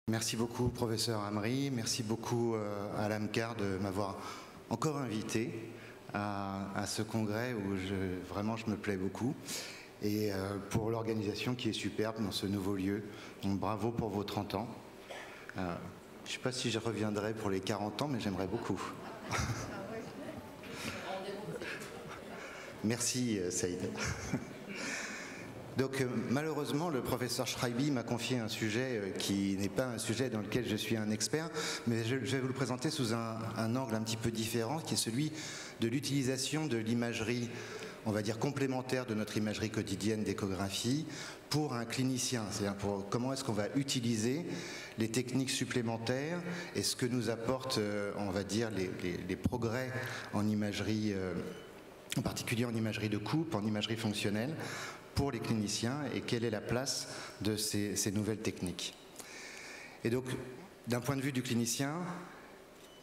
Merci beaucoup, professeur Amri. Merci beaucoup à l'AMCAR de m'avoir encore invité à ce congrès où vraiment je me plais beaucoup. Et pour l'organisation qui est superbe dans ce nouveau lieu. Donc bravo pour vos 30 ans. Je ne sais pas si je reviendrai pour les 40 ans, mais j'aimerais beaucoup. Merci, Saïd. Donc malheureusement, le professeur Schreiby m'a confié un sujet qui n'est pas un sujet dans lequel je suis un expert, mais je vais vous le présenter sous un angle un petit peu différent, qui est celui de l'utilisation de l'imagerie, on va dire complémentaire de notre imagerie quotidienne d'échographie, pour un clinicien. C'est-à-dire pour comment est-ce qu'on va utiliser les techniques supplémentaires et ce que nous apportent, on va dire, les progrès en imagerie, en particulier en imagerie de coupe, en imagerie fonctionnelle, pour les cliniciens, et quelle est la place de ces nouvelles techniques. Et donc, d'un point de vue du clinicien,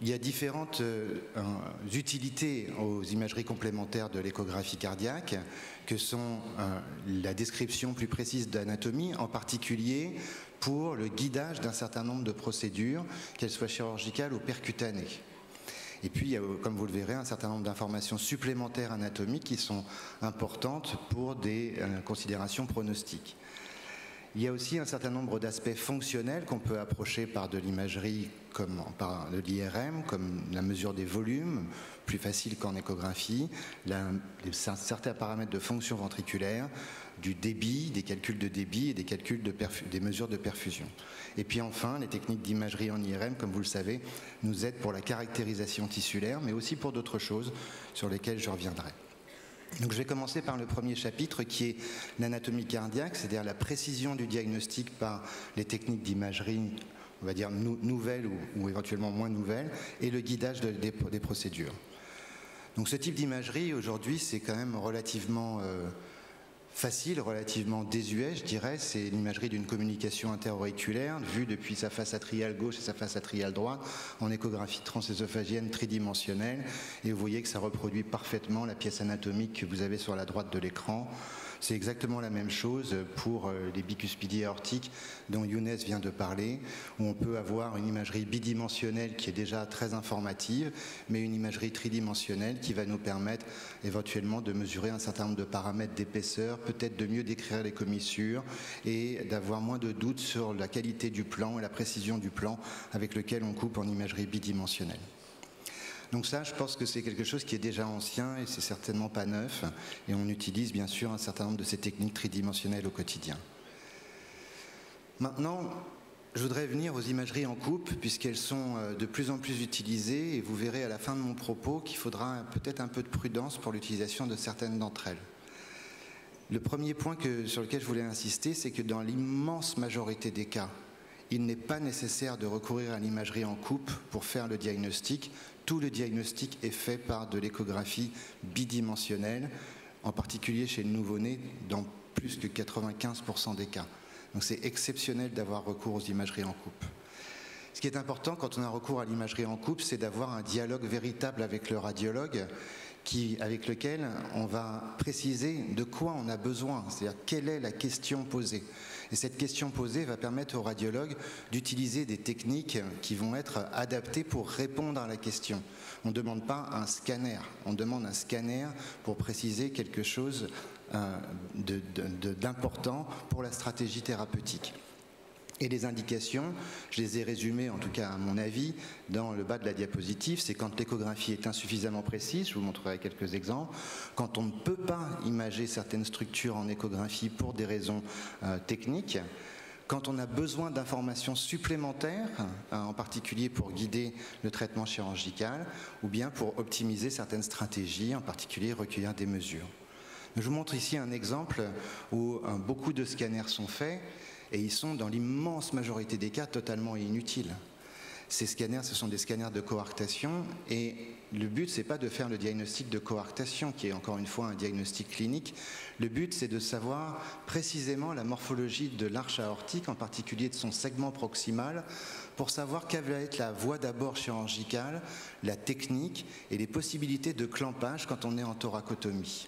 il y a différentes utilités aux imageries complémentaires de l'échographie cardiaque, que sont la description plus précise d'anatomie, en particulier pour le guidage d'un certain nombre de procédures, qu'elles soient chirurgicales ou percutanées. Et puis, il y a, comme vous le verrez, un certain nombre d'informations supplémentaires anatomiques qui sont importantes pour des considérations pronostiques. Il y a aussi un certain nombre d'aspects fonctionnels qu'on peut approcher par de l'imagerie, comme par de l'IRM, comme la mesure des volumes, plus facile qu'en échographie, certains paramètres de fonction ventriculaire, du débit, des calculs de débit et des mesures de perfusion. Et puis enfin, les techniques d'imagerie en IRM, comme vous le savez, nous aident pour la caractérisation tissulaire, mais aussi pour d'autres choses sur lesquelles je reviendrai. Donc je vais commencer par le premier chapitre qui est l'anatomie cardiaque, c'est-à-dire la précision du diagnostic par les techniques d'imagerie, on va dire nouvelles ou éventuellement moins nouvelles, et le guidage des procédures. Donc ce type d'imagerie aujourd'hui c'est quand même relativement facile, relativement désuet, je dirais. C'est l'imagerie d'une communication interauriculaire vue depuis sa face atriale gauche et sa face atriale droite en échographie transésophagienne tridimensionnelle. Et vous voyez que ça reproduit parfaitement la pièce anatomique que vous avez sur la droite de l'écran. C'est exactement la même chose pour les bicuspidies aortiques dont Younes vient de parler, où on peut avoir une imagerie bidimensionnelle qui est déjà très informative, mais une imagerie tridimensionnelle qui va nous permettre éventuellement de mesurer un certain nombre de paramètres d'épaisseur, peut-être de mieux décrire les commissures et d'avoir moins de doutes sur la qualité du plan et la précision du plan avec lequel on coupe en imagerie bidimensionnelle. Donc ça, je pense que c'est quelque chose qui est déjà ancien et c'est certainement pas neuf. Et on utilise bien sûr un certain nombre de ces techniques tridimensionnelles au quotidien. Maintenant, je voudrais venir aux imageries en coupe puisqu'elles sont de plus en plus utilisées et vous verrez à la fin de mon propos qu'il faudra peut-être un peu de prudence pour l'utilisation de certaines d'entre elles. Le premier point sur lequel je voulais insister, c'est que dans l'immense majorité des cas, il n'est pas nécessaire de recourir à l'imagerie en coupe pour faire le diagnostic. Tout le diagnostic est fait par de l'échographie bidimensionnelle, en particulier chez le nouveau-né, dans plus que 95% des cas. Donc c'est exceptionnel d'avoir recours aux imageries en coupe. Ce qui est important quand on a recours à l'imagerie en coupe, c'est d'avoir un dialogue véritable avec le radiologue, avec lequel on va préciser de quoi on a besoin, c'est-à-dire quelle est la question posée. Et cette question posée va permettre au radiologue d'utiliser des techniques qui vont être adaptées pour répondre à la question. On ne demande pas un scanner, on demande un scanner pour préciser quelque chose d'important pour la stratégie thérapeutique. Et les indications, je les ai résumées, en tout cas à mon avis, dans le bas de la diapositive. C'est quand l'échographie est insuffisamment précise, je vous montrerai quelques exemples, quand on ne peut pas imager certaines structures en échographie pour des raisons techniques, quand on a besoin d'informations supplémentaires, en particulier pour guider le traitement chirurgical, ou bien pour optimiser certaines stratégies, en particulier recueillir des mesures. Je vous montre ici un exemple où beaucoup de scanners sont faits, et ils sont dans l'immense majorité des cas totalement inutiles. Ces scanners, ce sont des scanners de coarctation et le but, c'est pas de faire le diagnostic de coarctation, qui est encore une fois un diagnostic clinique. Le but, c'est de savoir précisément la morphologie de l'arche aortique, en particulier de son segment proximal, pour savoir quelle va être la voie d'abord chirurgicale, la technique et les possibilités de clampage quand on est en thoracotomie.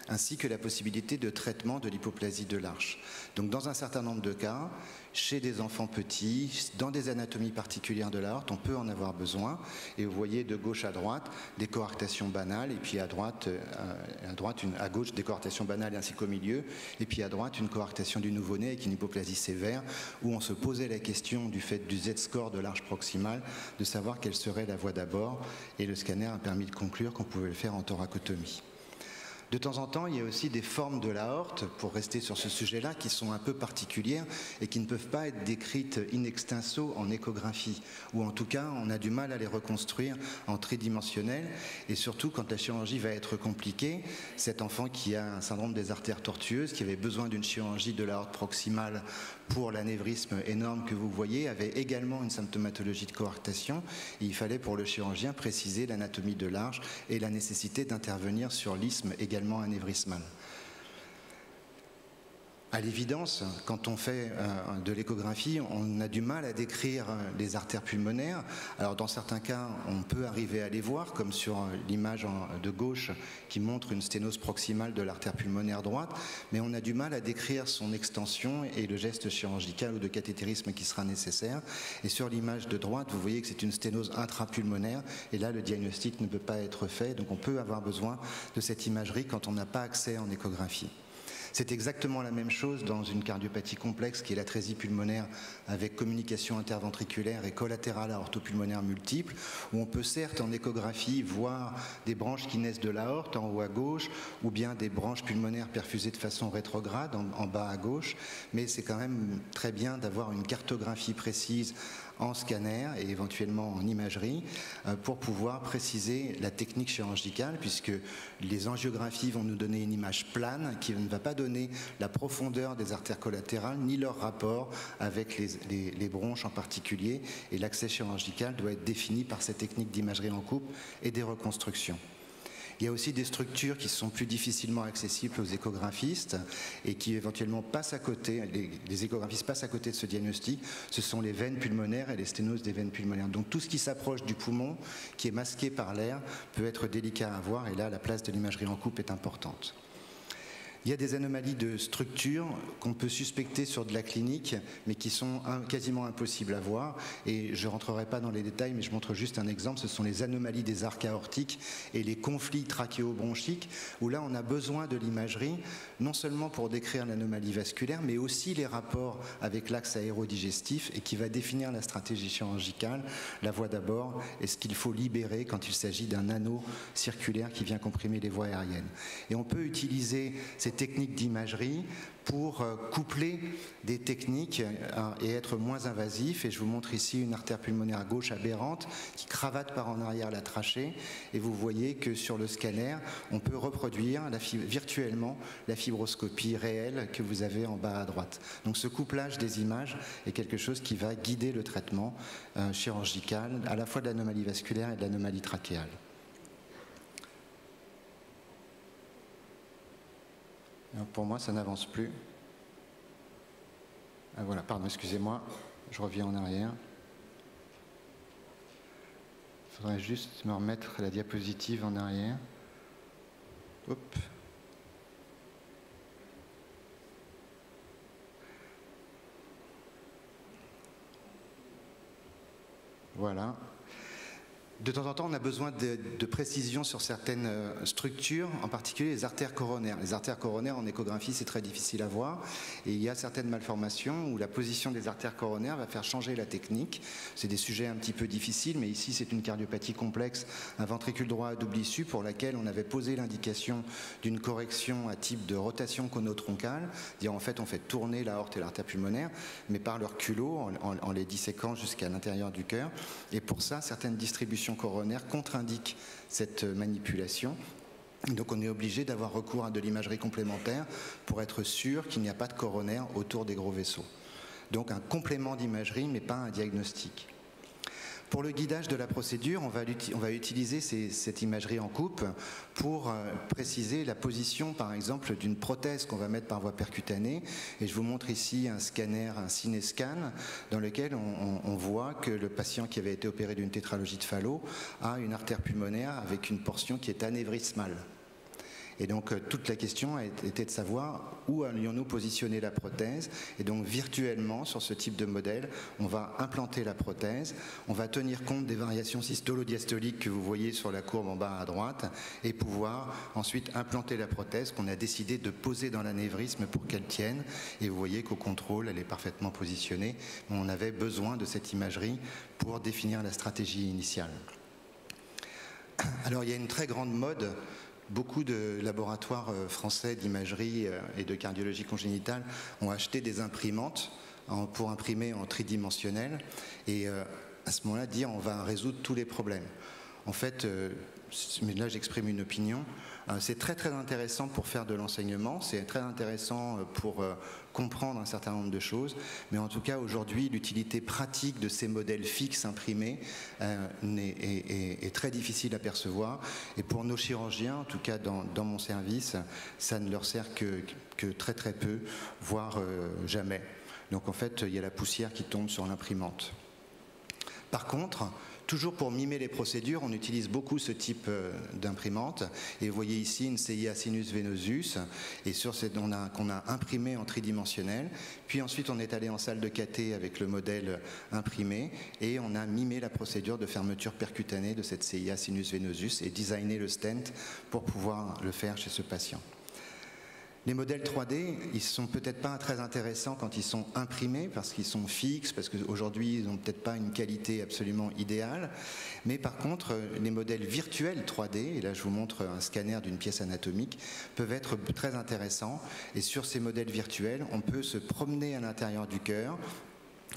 ainsi que la possibilité de traitement de l'hypoplasie de l'arche. Donc dans un certain nombre de cas, chez des enfants petits, dans des anatomies particulières de l'aorte, on peut en avoir besoin. Et vous voyez de gauche à droite des coarctations banales, et puis à gauche des coarctations banales ainsi qu'au milieu, et puis à droite une coarctation du nouveau-né avec une hypoplasie sévère, où on se posait la question du fait du Z-score de l'arche proximale, de savoir quelle serait la voie d'abord, et le scanner a permis de conclure qu'on pouvait le faire en thoracotomie. De temps en temps, il y a aussi des formes de l'aorte, pour rester sur ce sujet-là, qui sont un peu particulières et qui ne peuvent pas être décrites in extenso en échographie, ou en tout cas, on a du mal à les reconstruire en tridimensionnel, et surtout quand la chirurgie va être compliquée, cet enfant qui a un syndrome des artères tortueuses, qui avait besoin d'une chirurgie de l'aorte proximale pour l'anévrisme énorme que vous voyez, avait également une symptomatologie de coarctation. Il fallait pour le chirurgien préciser l'anatomie de l'arche et la nécessité d'intervenir sur l'isthme également anévrismal. À l'évidence, quand on fait de l'échographie, on a du mal à décrire les artères pulmonaires. Alors dans certains cas, on peut arriver à les voir, comme sur l'image de gauche qui montre une sténose proximale de l'artère pulmonaire droite, mais on a du mal à décrire son extension et le geste chirurgical ou de cathétérisme qui sera nécessaire. Et sur l'image de droite, vous voyez que c'est une sténose intrapulmonaire, et là le diagnostic ne peut pas être fait, donc on peut avoir besoin de cette imagerie quand on n'a pas accès en échographie. C'est exactement la même chose dans une cardiopathie complexe qui est l'atrésie pulmonaire avec communication interventriculaire et collatérale aortopulmonaire multiple, où on peut certes en échographie voir des branches qui naissent de l'aorte en haut à gauche, ou bien des branches pulmonaires perfusées de façon rétrograde en bas à gauche, mais c'est quand même très bien d'avoir une cartographie précise en scanner et éventuellement en imagerie pour pouvoir préciser la technique chirurgicale, puisque les angiographies vont nous donner une image plane qui ne va pas donner la profondeur des artères collatérales ni leur rapport avec les bronches en particulier, et l'accès chirurgical doit être défini par cette technique d'imagerie en coupe et des reconstructions. Il y a aussi des structures qui sont plus difficilement accessibles aux échographistes et qui éventuellement passent à côté, les échographistes passent à côté de ce diagnostic, ce sont les veines pulmonaires et les sténoses des veines pulmonaires. Donc tout ce qui s'approche du poumon, qui est masqué par l'air, peut être délicat à voir, et là la place de l'imagerie en coupe est importante. Il y a des anomalies de structure qu'on peut suspecter sur de la clinique, mais qui sont quasiment impossibles à voir. Et je ne rentrerai pas dans les détails, mais je montre juste un exemple. Ce sont les anomalies des arcs aortiques et les conflits trachéobronchiques, où là, on a besoin de l'imagerie, non seulement pour décrire l'anomalie vasculaire, mais aussi les rapports avec l'axe aérodigestif, et qui va définir la stratégie chirurgicale, la voie d'abord, et ce qu'il faut libérer quand il s'agit d'un anneau circulaire qui vient comprimer les voies aériennes. Et on peut utiliser ces techniques d'imagerie pour coupler des techniques et être moins invasif. Et je vous montre ici une artère pulmonaire gauche aberrante qui cravate par en arrière la trachée, et vous voyez que sur le scanner, on peut reproduire virtuellement la fibroscopie réelle que vous avez en bas à droite. Donc ce couplage des images est quelque chose qui va guider le traitement chirurgical, à la fois de l'anomalie vasculaire et de l'anomalie trachéale. Pour moi, ça n'avance plus. Ah, voilà, pardon, excusez-moi, je reviens en arrière. Il faudrait juste me remettre la diapositive en arrière. Hop. Voilà. De temps en temps, on a besoin de précision sur certaines structures, en particulier les artères coronaires. Les artères coronaires en échographie, c'est très difficile à voir, et il y a certaines malformations où la position des artères coronaires va faire changer la technique. C'est des sujets un petit peu difficiles, mais ici c'est une cardiopathie complexe, un ventricule droit à double issue pour laquelle on avait posé l'indication d'une correction à type de rotation conotroncale, c'est-à-dire en fait on fait tourner l'aorte et l'artère pulmonaire, mais par leur culot, en les disséquant jusqu'à l'intérieur du cœur, et pour ça, certaines distributions coronaire contre-indique cette manipulation. Donc on est obligé d'avoir recours à de l'imagerie complémentaire pour être sûr qu'il n'y a pas de coronaire autour des gros vaisseaux. Donc un complément d'imagerie, mais pas un diagnostic. Pour le guidage de la procédure, on va utiliser cette imagerie en coupe pour préciser la position, par exemple, d'une prothèse qu'on va mettre par voie percutanée. Et je vous montre ici un scanner, un Cinescan, dans lequel on voit que le patient qui avait été opéré d'une tétralogie de Fallot a une artère pulmonaire avec une portion qui est anévrismale. Et donc toute la question était de savoir où allions-nous positionner la prothèse. Et donc virtuellement, sur ce type de modèle, on va implanter la prothèse, on va tenir compte des variations systolo-diastoliques que vous voyez sur la courbe en bas à droite et pouvoir ensuite implanter la prothèse qu'on a décidé de poser dans l'anévrisme pour qu'elle tienne. Et vous voyez qu'au contrôle, elle est parfaitement positionnée. On avait besoin de cette imagerie pour définir la stratégie initiale. Alors il y a une très grande mode. Beaucoup de laboratoires français d'imagerie et de cardiologie congénitale ont acheté des imprimantes pour imprimer en tridimensionnel et à ce moment-là dire on va résoudre tous les problèmes. En fait, mais là j'exprime une opinion, c'est très très intéressant pour faire de l'enseignement, c'est très intéressant pour comprendre un certain nombre de choses, mais en tout cas aujourd'hui l'utilité pratique de ces modèles fixes imprimés est très difficile à percevoir, et pour nos chirurgiens, en tout cas dans mon service, ça ne leur sert que très très peu, voire jamais. Donc en fait il y a la poussière qui tombe sur l'imprimante. Par contre, toujours pour mimer les procédures, on utilise beaucoup ce type d'imprimante. Et vous voyez ici une CIA sinus venosus, et qu'on a imprimé en tridimensionnel. Puis ensuite, on est allé en salle de cathé avec le modèle imprimé, et on a mimé la procédure de fermeture percutanée de cette CIA sinus venosus et designé le stent pour pouvoir le faire chez ce patient. Les modèles 3D, ils ne sont peut-être pas très intéressants quand ils sont imprimés, parce qu'ils sont fixes, parce qu'aujourd'hui, ils n'ont peut-être pas une qualité absolument idéale. Mais par contre, les modèles virtuels 3D, et là je vous montre un scanner d'une pièce anatomique, peuvent être très intéressants. Et sur ces modèles virtuels, on peut se promener à l'intérieur du cœur.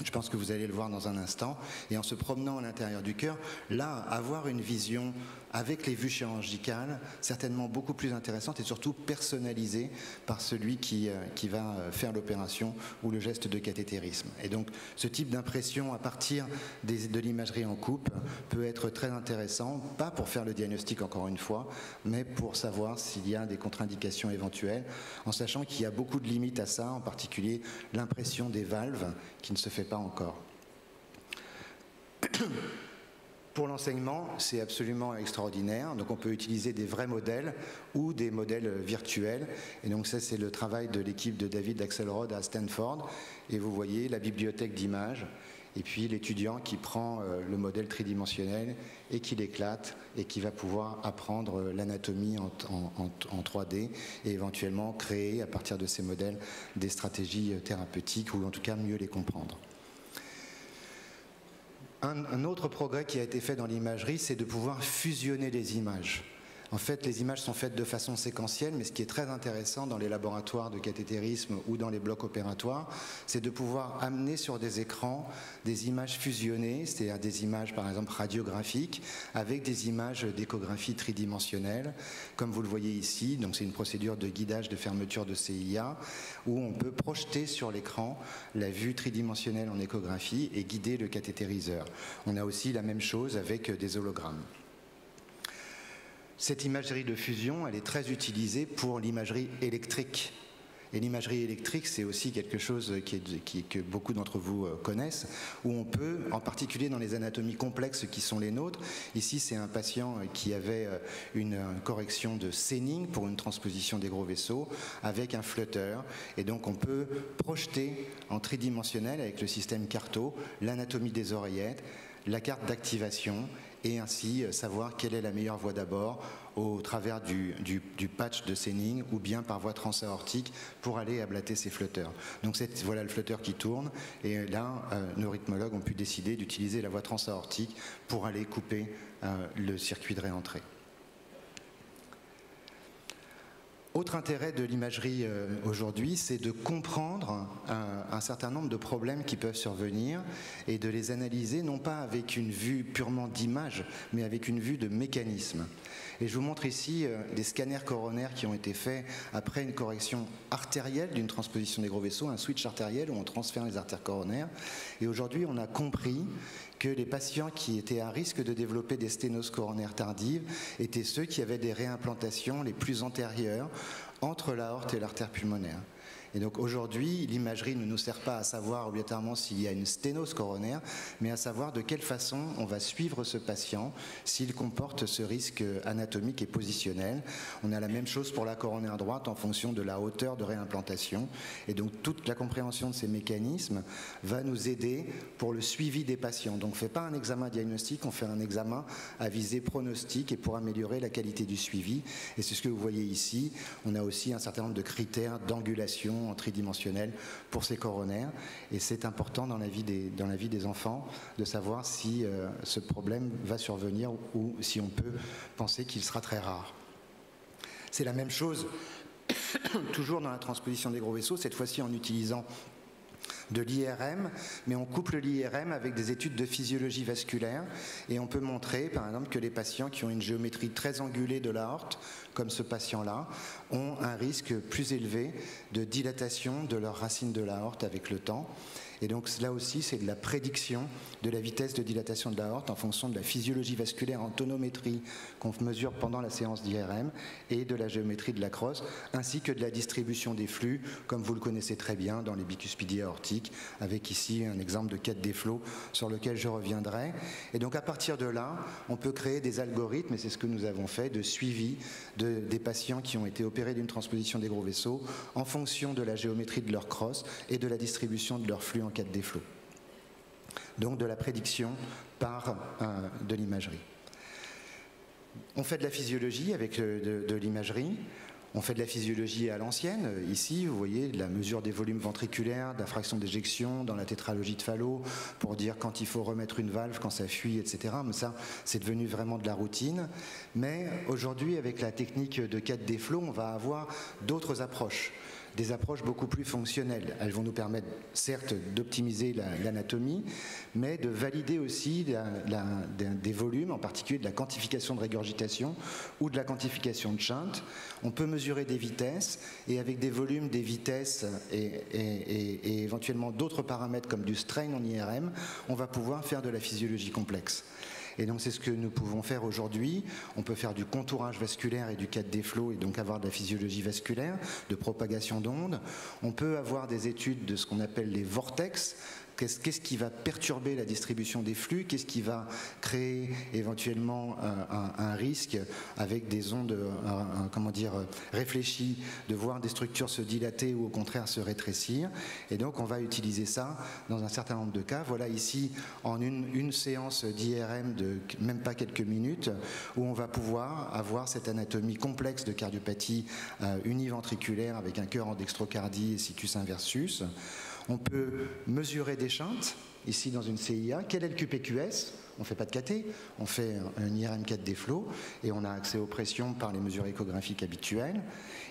Je pense que vous allez le voir dans un instant. Et en se promenant à l'intérieur du cœur, là, avoir une vision avec les vues chirurgicales, certainement beaucoup plus intéressante et surtout personnalisée par celui qui va faire l'opération ou le geste de cathétérisme. Et donc, ce type d'impression à partir de l'imagerie en coupe peut être très intéressant, pas pour faire le diagnostic encore une fois, mais pour savoir s'il y a des contre-indications éventuelles, en sachant qu'il y a beaucoup de limites à ça, en particulier l'impression des valves qui ne se fait pas encore. Pour l'enseignement, c'est absolument extraordinaire. Donc on peut utiliser des vrais modèles ou des modèles virtuels. Et donc ça, c'est le travail de l'équipe de David Axelrod à Stanford. Et vous voyez la bibliothèque d'images et puis l'étudiant qui prend le modèle tridimensionnel et qui l'éclate et qui va pouvoir apprendre l'anatomie en 3D et éventuellement créer à partir de ces modèles des stratégies thérapeutiques ou en tout cas mieux les comprendre. Un autre progrès qui a été fait dans l'imagerie, c'est de pouvoir fusionner les images. En fait, les images sont faites de façon séquentielle, mais ce qui est très intéressant dans les laboratoires de cathétérisme ou dans les blocs opératoires, c'est de pouvoir amener sur des écrans des images fusionnées, c'est-à-dire des images par exemple radiographiques, avec des images d'échographie tridimensionnelle, comme vous le voyez ici. Donc c'est une procédure de guidage de fermeture de CIA, où on peut projeter sur l'écran la vue tridimensionnelle en échographie et guider le cathétériseur. On a aussi la même chose avec des hologrammes. Cette imagerie de fusion, elle est très utilisée pour l'imagerie électrique. Et l'imagerie électrique, c'est aussi quelque chose que beaucoup d'entre vous connaissent, où on peut, en particulier dans les anatomies complexes qui sont les nôtres, ici c'est un patient qui avait une correction de Senning pour une transposition des gros vaisseaux avec un flotteur, et donc on peut projeter en tridimensionnel avec le système CARTO l'anatomie des oreillettes, la carte d'activation, et ainsi savoir quelle est la meilleure voie d'abord au travers du patch de Senning ou bien par voie transaortique pour aller ablater ces flotteurs. Donc voilà le flotteur qui tourne, et là nos rythmologues ont pu décider d'utiliser la voie transaortique pour aller couper le circuit de réentrée. Autre intérêt de l'imagerie aujourd'hui, c'est de comprendre un certain nombre de problèmes qui peuvent survenir et de les analyser non pas avec une vue purement d'image, mais avec une vue de mécanisme. Et je vous montre ici des scanners coronaires qui ont été faits après une correction artérielle d'une transposition des gros vaisseaux, un switch artériel où on transfère les artères coronaires. Et aujourd'hui, on a compris que les patients qui étaient à risque de développer des sténoses coronaires tardives étaient ceux qui avaient des réimplantations les plus antérieures entre l'aorte et l'artère pulmonaire. Et donc aujourd'hui, l'imagerie ne nous sert pas à savoir obligatoirement s'il y a une sténose coronaire, mais à savoir de quelle façon on va suivre ce patient s'il comporte ce risque anatomique et positionnel. On a la même chose pour la coronaire droite en fonction de la hauteur de réimplantation. Et donc toute la compréhension de ces mécanismes va nous aider pour le suivi des patients. Donc on ne fait pas un examen diagnostique, on fait un examen à visée pronostique et pour améliorer la qualité du suivi. Et c'est ce que vous voyez ici. On a aussi un certain nombre de critères d'angulation en tridimensionnel pour ces coronaires. Et c'est important dans la vie des enfants de savoir si ce problème va survenir ou si on peut penser qu'il sera très rare. C'est la même chose, toujours dans la transposition des gros vaisseaux, cette fois-ci en utilisant de l'IRM, mais on couple l'IRM avec des études de physiologie vasculaire et on peut montrer par exemple que les patients qui ont une géométrie très angulée de l'aorte, comme ce patient-là, ont un risque plus élevé de dilatation de leur racine de l'aorte avec le temps. Et donc là aussi, c'est de la prédiction de la vitesse de dilatation de l'aorte en fonction de la physiologie vasculaire en tonométrie qu'on mesure pendant la séance d'IRM et de la géométrie de la crosse, ainsi que de la distribution des flux, comme vous le connaissez très bien dans les bicuspidies aortiques, avec ici un exemple de quête des flots sur lequel je reviendrai. Et donc à partir de là, on peut créer des algorithmes, et c'est ce que nous avons fait, de suivi des patients qui ont été opérés d'une transposition des gros vaisseaux en fonction de la géométrie de leur crosse et de la distribution de leurs flux en quête des flots. Donc de la prédiction par de l'imagerie. On fait de la physiologie avec de l'imagerie. On fait de la physiologie à l'ancienne. Ici, vous voyez la mesure des volumes ventriculaires, de la fraction d'éjection dans la tétralogie de Fallot, pour dire quand il faut remettre une valve, quand ça fuit, etc. Mais ça, c'est devenu vraiment de la routine. Mais aujourd'hui, avec la technique de quête des flots, on va avoir d'autres approches. Des approches beaucoup plus fonctionnelles. Elles vont nous permettre, certes, d'optimiser l'anatomie, mais de valider aussi des volumes, en particulier de la quantification de régurgitation ou de la quantification de shunt. On peut mesurer des vitesses, et avec des volumes, des vitesses et éventuellement d'autres paramètres comme du strain en IRM, on va pouvoir faire de la physiologie complexe. Et donc c'est ce que nous pouvons faire aujourd'hui. On peut faire du contourage vasculaire et du quête des flots et donc avoir de la physiologie vasculaire, de propagation d'ondes. On peut avoir des études de ce qu'on appelle les vortex. Qu'est-ce qui va perturber la distribution des flux? Qu'est-ce qui va créer éventuellement un risque avec des ondes réfléchies de voir des structures se dilater ou au contraire se rétrécir? Et donc on va utiliser ça dans un certain nombre de cas. Voilà ici en une séance d'IRM de même pas quelques minutes où on va pouvoir avoir cette anatomie complexe de cardiopathie univentriculaire avec un cœur en dextrocardie et situs inversus. On peut mesurer des shunts, ici dans une CIA. Quel est le QPQS? On ne fait pas de KT, on fait un IRM 4 des flots et on a accès aux pressions par les mesures échographiques habituelles.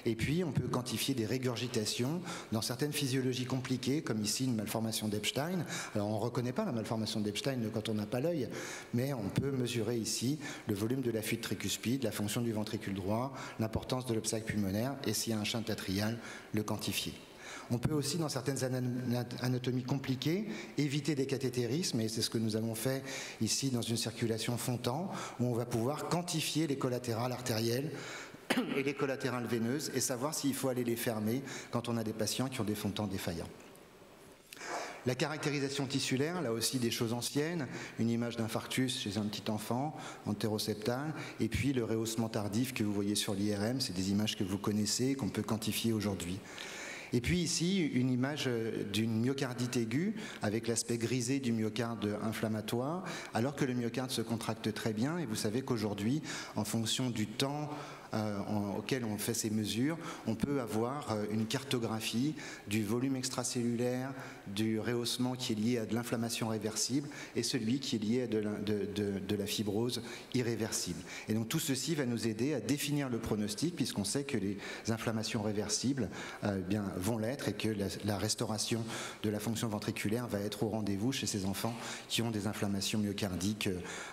Et puis on peut quantifier des régurgitations dans certaines physiologies compliquées, comme ici une malformation d'Epstein. Alors on ne reconnaît pas la malformation d'Epstein quand on n'a pas l'œil, mais on peut mesurer ici le volume de la fuite tricuspide, la fonction du ventricule droit, l'importance de l'obstacle pulmonaire et s'il y a un shunt atrial, le quantifier. On peut aussi, dans certaines anatomies compliquées, éviter des cathétérismes, et c'est ce que nous avons fait ici dans une circulation Fontan, où on va pouvoir quantifier les collatérales artérielles et les collatérales veineuses, et savoir s'il faut aller les fermer quand on a des patients qui ont des Fontans défaillants. La caractérisation tissulaire, là aussi des choses anciennes, une image d'infarctus chez un petit enfant, entéroseptal, et puis le rehaussement tardif que vous voyez sur l'IRM, c'est des images que vous connaissez, qu'on peut quantifier aujourd'hui. Et puis ici, une image d'une myocardite aiguë avec l'aspect grisé du myocarde inflammatoire, alors que le myocarde se contracte très bien. Et vous savez qu'aujourd'hui, en fonction du temps auquel on fait ces mesures, on peut avoir une cartographie du volume extracellulaire, du rehaussement qui est lié à de l'inflammation réversible et celui qui est lié à de la fibrose irréversible. Et donc tout ceci va nous aider à définir le pronostic puisqu'on sait que les inflammations réversibles vont l'être et que la restauration de la fonction ventriculaire va être au rendez-vous chez ces enfants qui ont des inflammations myocardiques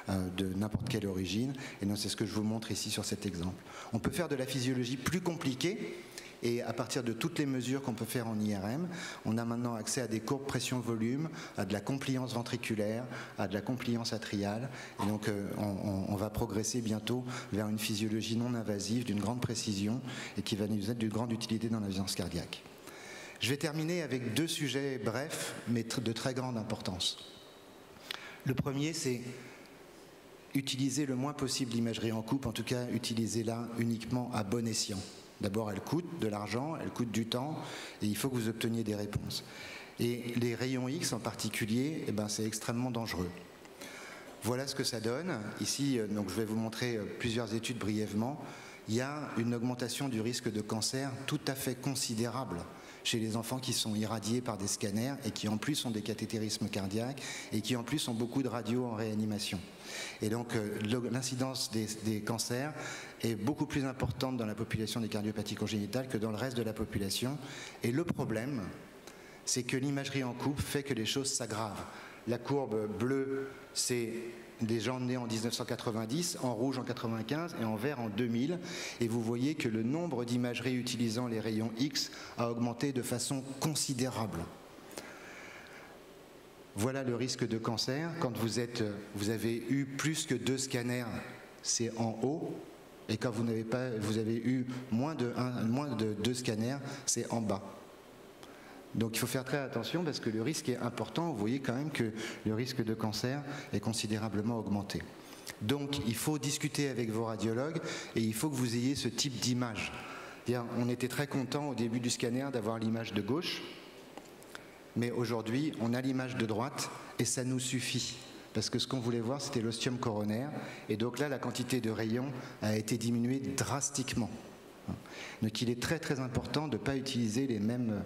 de n'importe quelle origine. Et donc c'est ce que je vous montre ici sur cet exemple. On peut faire de la physiologie plus compliquée et à partir de toutes les mesures qu'on peut faire en IRM, on a maintenant accès à des courbes pression-volume, à de la compliance ventriculaire, à de la compliance atriale. Et donc on va progresser bientôt vers une physiologie non invasive d'une grande précision et qui va nous être d'une grande utilité dans la vigilance cardiaque. Je vais terminer avec 2 sujets brefs, mais de très grande importance. Le premier, c'est utiliser le moins possible l'imagerie en coupe, en tout cas utilisez-la uniquement à bon escient. D'abord, elle coûte de l'argent, elle coûte du temps, et il faut que vous obteniez des réponses. Et les rayons X en particulier, eh ben, c'est extrêmement dangereux. Voilà ce que ça donne. Ici, donc, je vais vous montrer plusieurs études brièvement. Il y a une augmentation du risque de cancer tout à fait considérable chez les enfants qui sont irradiés par des scanners et qui en plus ont des cathétérismes cardiaques et qui en plus ont beaucoup de radios en réanimation. Et donc l'incidence des cancers est beaucoup plus importante dans la population des cardiopathies congénitales que dans le reste de la population. Et le problème, c'est que l'imagerie en coupe fait que les choses s'aggravent. La courbe bleue, c'est des gens nés en 1990, en rouge en 95 et en vert en 2000. Et vous voyez que le nombre d'imageries utilisant les rayons X a augmenté de façon considérable. Voilà le risque de cancer. Quand vous avez eu plus que 2 scanners, c'est en haut. Et quand vous avez eu moins de 2 scanners, c'est en bas. Donc il faut faire très attention parce que le risque est important. Vous voyez quand même que le risque de cancer est considérablement augmenté. Donc il faut discuter avec vos radiologues et il faut que vous ayez ce type d'image. On était très content au début du scanner d'avoir l'image de gauche, mais aujourd'hui on a l'image de droite et ça nous suffit. Parce que ce qu'on voulait voir, c'était l'ostium coronaire. Et donc là, la quantité de rayons a été diminuée drastiquement. Donc il est très très important de ne pas utiliser les mêmes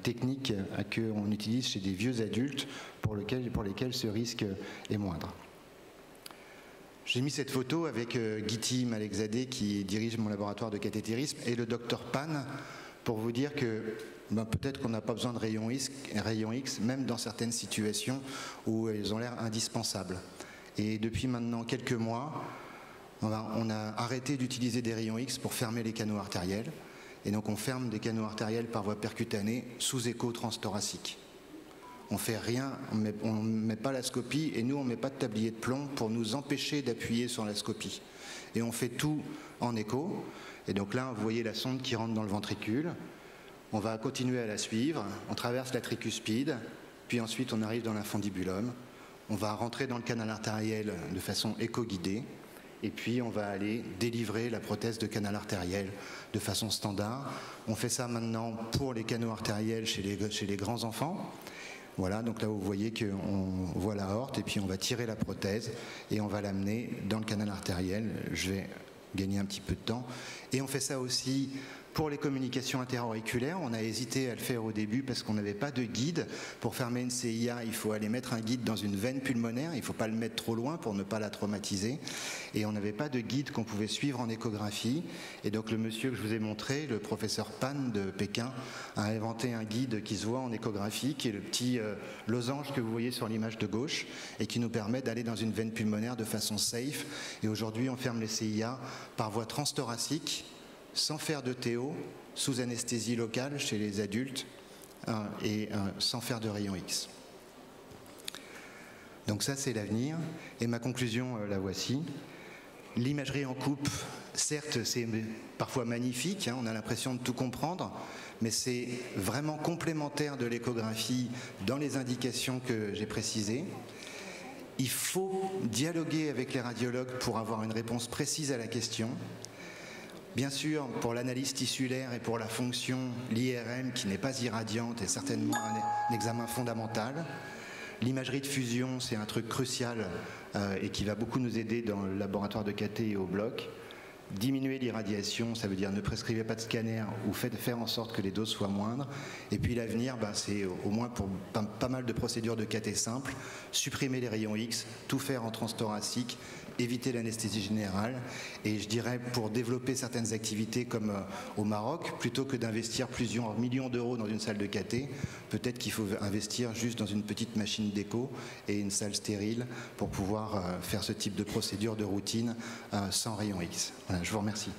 techniques qu'on utilise chez des vieux adultes pour lesquels ce risque est moindre. J'ai mis cette photo avec Giti Malekzadeh qui dirige mon laboratoire de cathétérisme et le docteur Pan pour vous dire que peut-être qu'on n'a pas besoin de rayons X, même dans certaines situations où elles ont l'air indispensables. Et depuis maintenant quelques mois, on a arrêté d'utiliser des rayons X pour fermer les canaux artériels. Et donc on ferme des canaux artériels par voie percutanée sous écho transthoracique. On fait rien, on ne met pas la scopie et nous on ne met pas de tablier de plomb pour nous empêcher d'appuyer sur la scopie. Et on fait tout en écho. Et donc là vous voyez la sonde qui rentre dans le ventricule. On va continuer à la suivre, on traverse la tricuspide, puis ensuite on arrive dans l'infundibulum. On va rentrer dans le canal artériel de façon éco-guidée. Et puis on va aller délivrer la prothèse de canal artériel de façon standard. On fait ça maintenant pour les canaux artériels chez les grands enfants. Voilà, donc là vous voyez qu'on voit la aorte et puis on va tirer la prothèse et on va l'amener dans le canal artériel. Je vais gagner un petit peu de temps. Et on fait ça aussi pour les communications interauriculaires. On a hésité à le faire au début parce qu'on n'avait pas de guide. Pour fermer une CIA, il faut aller mettre un guide dans une veine pulmonaire. Il ne faut pas le mettre trop loin pour ne pas la traumatiser. Et on n'avait pas de guide qu'on pouvait suivre en échographie. Et donc le monsieur que je vous ai montré, le professeur Pan de Pékin, a inventé un guide qui se voit en échographie, qui est le petit losange que vous voyez sur l'image de gauche et qui nous permet d'aller dans une veine pulmonaire de façon safe. Et aujourd'hui, on ferme les CIA par voie transthoracique, sans faire de TO, sous anesthésie locale chez les adultes et sans faire de rayons X. Donc ça, c'est l'avenir. Et ma conclusion, la voici. L'imagerie en coupe, certes, c'est parfois magnifique, on a l'impression de tout comprendre, mais c'est vraiment complémentaire de l'échographie dans les indications que j'ai précisées. Il faut dialoguer avec les radiologues pour avoir une réponse précise à la question. Bien sûr, pour l'analyse tissulaire et pour la fonction, l'IRM, qui n'est pas irradiante, est certainement un examen fondamental. L'imagerie de fusion, c'est un truc crucial et qui va beaucoup nous aider dans le laboratoire de cathé et au bloc. Diminuer l'irradiation, ça veut dire ne prescrivez pas de scanner ou faire en sorte que les doses soient moindres. Et puis l'avenir, c'est au moins pour pas mal de procédures de cathé simples, supprimer les rayons X, tout faire en transthoracique, éviter l'anesthésie générale. Et je dirais pour développer certaines activités comme au Maroc, plutôt que d'investir plusieurs millions d'euros dans une salle de cathé, peut-être qu'il faut investir juste dans une petite machine d'écho et une salle stérile pour pouvoir faire ce type de procédure de routine sans rayons X. Voilà, je vous remercie.